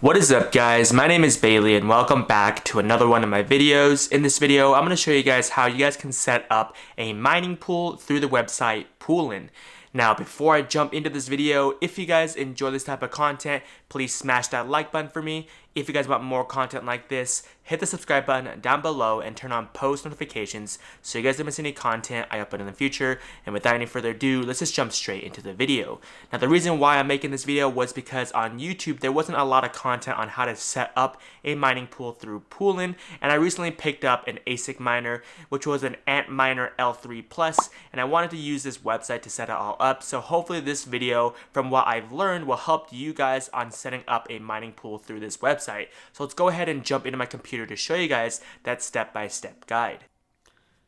What is up, guys? My name is Bailey and welcome back to another one of my videos. In this video, I'm going to show you guys how you guys can set up a mining pool through the website Poolin. Now, before I jump into this video, if you guys enjoy this type of content, please smash that like button for me. If you guys want more content like this, hit the subscribe button down below and turn on post notifications so you guys don't miss any content I upload in the future. And without any further ado, let's just jump straight into the video. Now, the reason why I'm making this video was because on YouTube, there wasn't a lot of content on how to set up a mining pool through Poolin, and I recently picked up an ASIC miner, which was an Antminer L3+, and I wanted to use this website to set it all up. So hopefully this video, from what I've learned, will help you guys on setting up a mining pool through this website. So let's go ahead and jump into my computer to show you guys that step-by-step guide.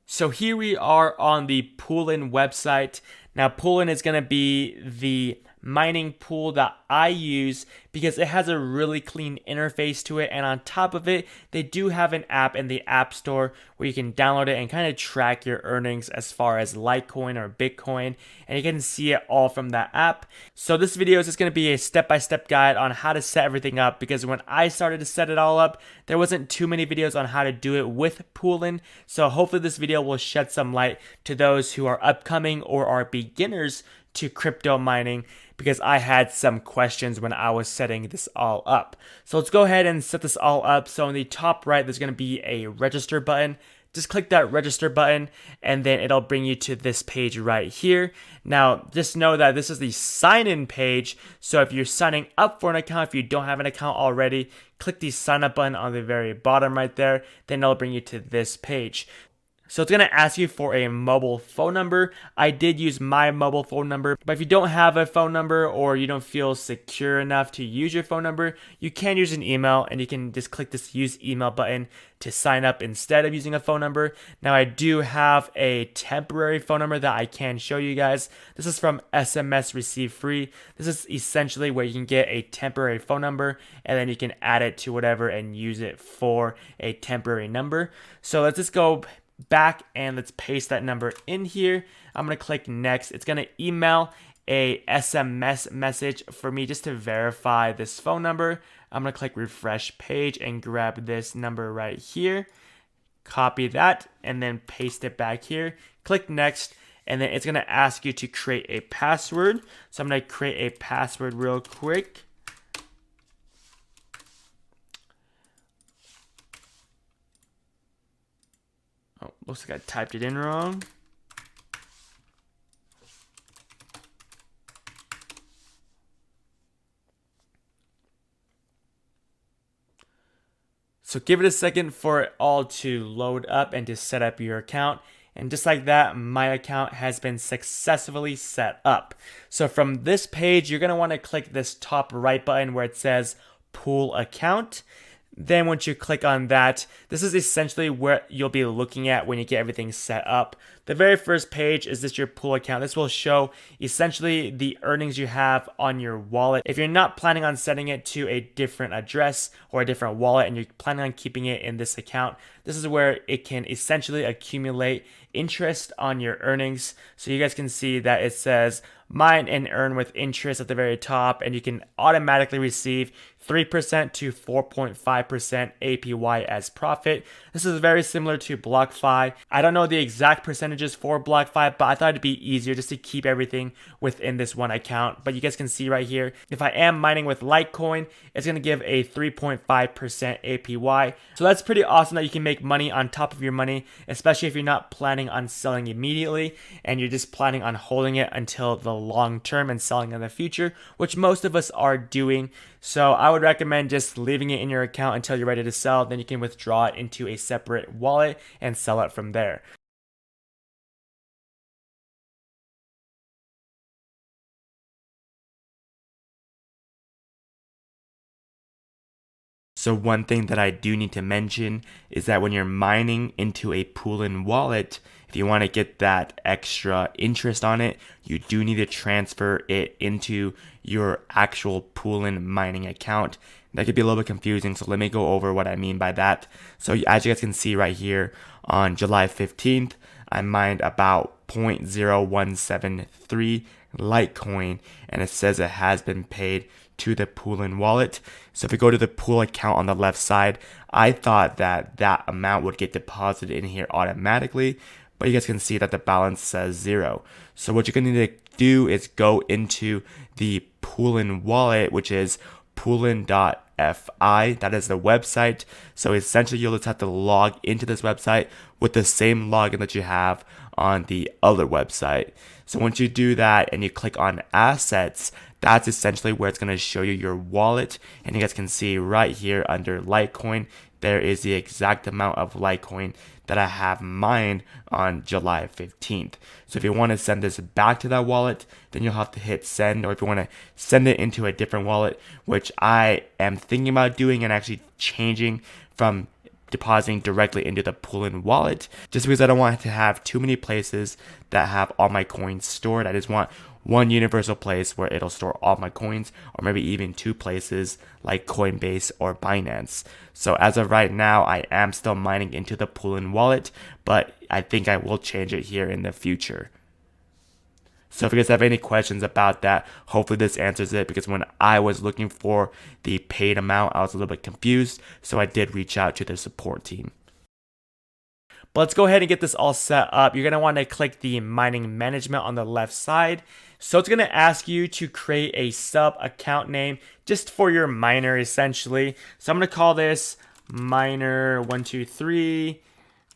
So here we are on the Poolin website. Now Poolin is going to be the mining pool that I use because it has a really clean interface to it, and on top of it they do have an app in the App Store where you can download it and kind of track your earnings as far as Litecoin or Bitcoin, and you can see it all from that app. So this video is just going to be a step-by-step guide on how to set everything up, because when I started to set it all up there wasn't too many videos on how to do it with Poolin. So hopefully this video will shed some light to those who are upcoming or are beginners to crypto mining, because I had some questions when I was setting this all up. So let's go ahead and set this all up. So in the top right, there's going to be a register button. Just click that register button and then it'll bring you to this page right here. Now, just know that this is the sign-in page. So if you're signing up for an account, if you don't have an account already, click the sign up button on the very bottom right there. Then it'll bring you to this page. So it's going to ask you for a mobile phone number. I did use my mobile phone number, but if you don't have a phone number or you don't feel secure enough to use your phone number, you can use an email, and you can just click this use email button to sign up instead of using a phone number. Now I do have a temporary phone number that I can show you guys. This is from SMS Receive Free. This is essentially where you can get a temporary phone number and then you can add it to whatever and use it for a temporary number. So let's just go back and let's paste that number in here. I'm going to click next. It's going to email a SMS message for me just to verify this phone number. I'm going to click refresh page and grab this number right here, copy that, and then paste it back here. Click next, and then it's going to ask you to create a password. So I'm going to create a password real quick. Oh, looks like I typed it in wrong. So give it a second for it all to load up and to set up your account. And just like that, my account has been successfully set up. So from this page, you're going to want to click this top right button where it says Pool Account. Then once you click on that, this is essentially what you'll be looking at when you get everything set up. The very first page is this your pool account. This will show essentially the earnings you have on your wallet. If you're not planning on setting it to a different address or a different wallet and you're planning on keeping it in this account, this is where it can essentially accumulate interest on your earnings. So you guys can see that it says mine and earn with interest at the very top, and you can automatically receive 3% to 4.5% APY as profit. This is very similar to BlockFi. I don't know the exact percentages for BlockFi, but I thought it'd be easier just to keep everything within this one account. But you guys can see right here, if I am mining with Litecoin, it's going to give a 3.5% APY. So that's pretty awesome that you can make money on top of your money, especially if you're not planning on selling immediately and you're just planning on holding it until the long term and selling in the future, which most of us are doing. So I would recommend just leaving it in your account until you're ready to sell. Then you can withdraw it into a separate wallet and sell it from there. So one thing that I do need to mention is that when you're mining into a Poolin wallet, if you want to get that extra interest on it, you do need to transfer it into your actual Poolin mining account. That could be a little bit confusing, so let me go over what I mean by that. So as you guys can see right here, on July 15th, I mined about 0.0173 Litecoin, and it says it has been paid to the Poolin wallet. So if you go to the pool account on the left side, I thought that that amount would get deposited in here automatically, but you guys can see that the balance says 0. So what you're going to need to do is go into the Poolin wallet, which is poolin.fi. That is the website. So essentially you'll just have to log into this website with the same login that you have on the other website. So once you do that and you click on assets, that's essentially where it's going to show you your wallet. And you guys can see right here under Litecoin, there is the exact amount of Litecoin that I have mined on July 15th. So if you want to send this back to that wallet, then you'll have to hit send, or if you want to send it into a different wallet, which I am thinking about doing and actually changing from depositing directly into the Poolin wallet, just because I don't want to have too many places that have all my coins stored. I just want one universal place where it'll store all my coins, or maybe even 2 places like Coinbase or Binance. So as of right now, I am still mining into the Poolin wallet, but I think I will change it here in the future. So if you guys have any questions about that, hopefully this answers it, because when I was looking for the paid amount, I was a little bit confused, so I did reach out to the support team. But let's go ahead and get this all set up. You're going to want to click the mining management on the left side. So it's going to ask you to create a sub account name just for your miner essentially. So I'm going to call this miner123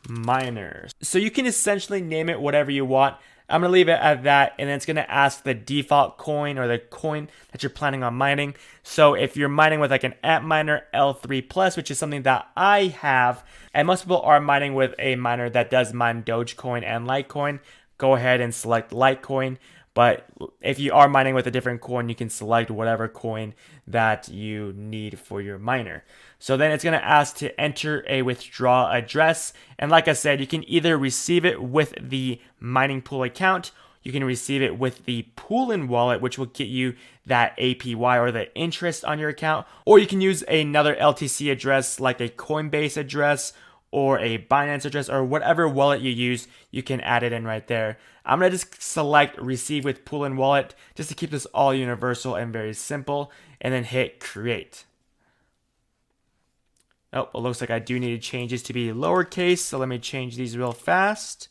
miner. So you can essentially name it whatever you want. I'm going to leave it at that, and then it's going to ask the default coin or the coin that you're planning on mining. So if you're mining with like an Antminer L3+, which is something that I have, and most people are mining with a miner that does mine Dogecoin and Litecoin, go ahead and select Litecoin. But if you are mining with a different coin, you can select whatever coin that you need for your miner. So then it's going to ask to enter a withdraw address. And like I said, you can either receive it with the mining pool account, you can receive it with the Poolin wallet, which will get you that APY or the interest on your account, or you can use another LTC address like a Coinbase address or a Binance address, or whatever wallet you use, you can add it in right there. I'm going to just select receive with Poolin wallet just to keep this all universal and very simple, and then hit create. Oh, it looks like I do need changes to be lowercase, so let me change these real fast.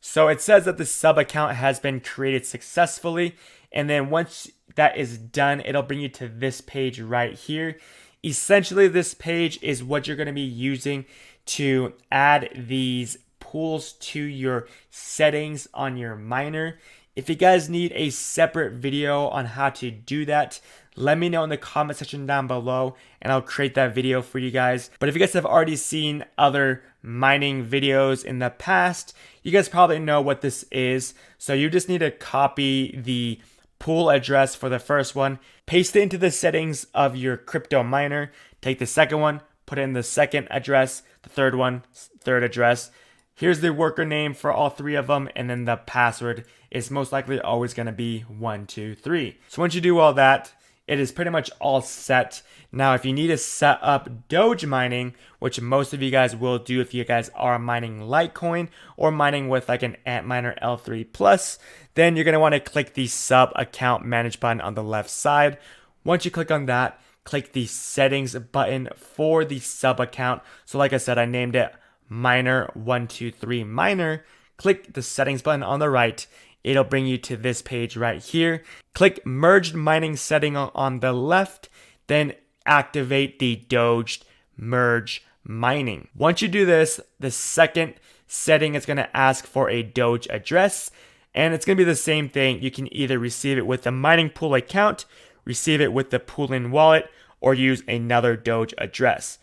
So it says that the sub account has been created successfully, and then once that is done, it'll bring you to this page right here. Essentially, this page is what you're going to be using to add these pools to your settings on your miner. If you guys need a separate video on how to do that, let me know in the comment section down below and I'll create that video for you guys. But if you guys have already seen other mining videos in the past, you guys probably know what this is. So you just need to copy the pool address for the first one, paste it into the settings of your crypto miner, take the second one, put in the second address, the third one, third address. Here's the worker name for all 3 of them, and then the password is most likely always going to be 123. So once you do all that, it is pretty much all set. Now, if you need to set up Doge mining, which most of you guys will do if you guys are mining Litecoin or mining with like an Antminer L3+, then you're going to want to click the sub account manage button on the left side. Once you click on that, click the settings button for the sub account. So like I said, I named it miner123 miner. Click the settings button on the right. It'll bring you to this page right here. Click merged mining setting on the left, then activate the Doge merge mining. Once you do this, the second setting is going to ask for a Doge address, and it's going to be the same thing. You can either receive it with the mining pool account, receive it with the Poolin wallet, or use another Doge address.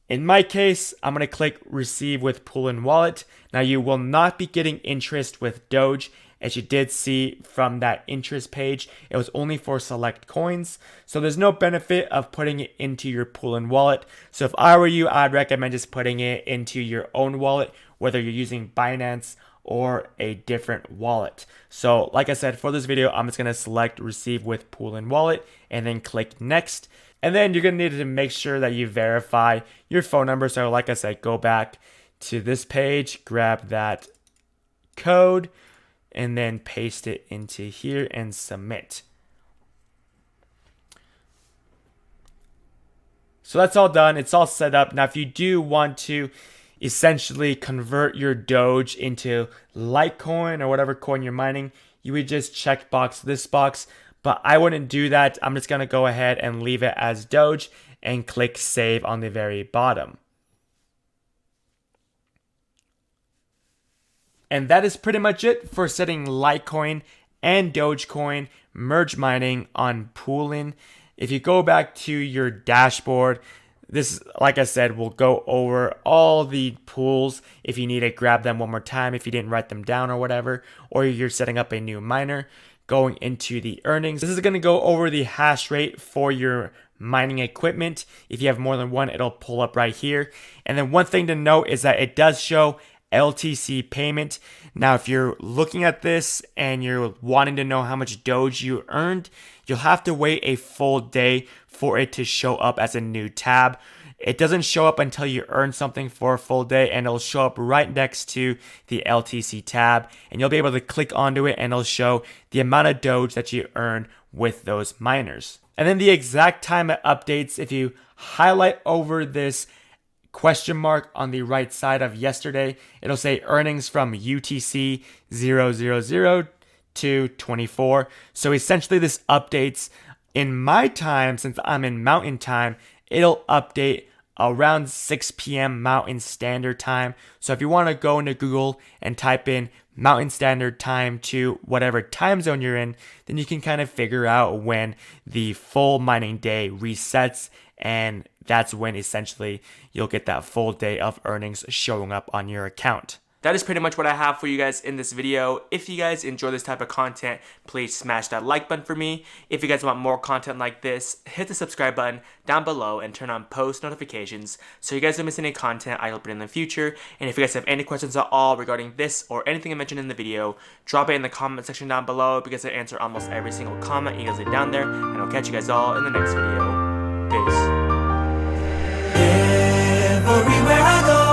In my case, I'm going to click receive with Poolin wallet. Now you will not be getting interest with Doge. As you did see from that interest page, it was only for select coins. So there's no benefit of putting it into your Poolin wallet. So if I were you, I'd recommend just putting it into your own wallet, whether you're using Binance or a different wallet. So like I said, for this video, I'm just going to select receive with Poolin wallet and then click next. And then you're going to need to make sure that you verify your phone number. So like I said, go back to this page, grab that code, and then paste it into here and submit. So that's all done. It's all set up. Now, if you do want to essentially convert your Doge into Litecoin or whatever coin you're mining, you would just checkbox this box. But I wouldn't do that. I'm just going to go ahead and leave it as Doge and click save on the very bottom. And that is pretty much it for setting Litecoin and Dogecoin merge mining on Poolin. If you go back to your dashboard, this, like I said, will go over all the pools. If you need to grab them one more time, if you didn't write them down or whatever, or you're setting up a new miner, going into the earnings. This is going to go over the hash rate for your mining equipment. If you have more than one, it'll pull up right here. And then one thing to note is that it does show LTC payment. Now, if you're looking at this and you're wanting to know how much Doge you earned, you'll have to wait a full day for it to show up as a new tab. It doesn't show up until you earn something for a full day, and it'll show up right next to the LTC tab, and you'll be able to click onto it and it'll show the amount of Doge that you earn with those miners. And then the exact time it updates, if you highlight over this question mark on the right side of yesterday, it'll say earnings from UTC 000 to 24. So essentially this updates in my time. Since I'm in mountain time, it'll update around 6 p.m. Mountain Standard Time. So if you want to go into Google and type in Mountain Standard Time to whatever time zone you're in, then you can kind of figure out when the full mining day resets, and that's when essentially you'll get that full day of earnings showing up on your account. That is pretty much what I have for you guys in this video. If you guys enjoy this type of content, please smash that like button for me. If you guys want more content like this, hit the subscribe button down below and turn on post notifications so you guys don't miss any content I upload in the future. And if you guys have any questions at all regarding this or anything I mentioned in the video, drop it in the comment section down below because I answer almost every single comment you guys leave down there. And I'll catch you guys all in the next video. Peace. Everywhere I go.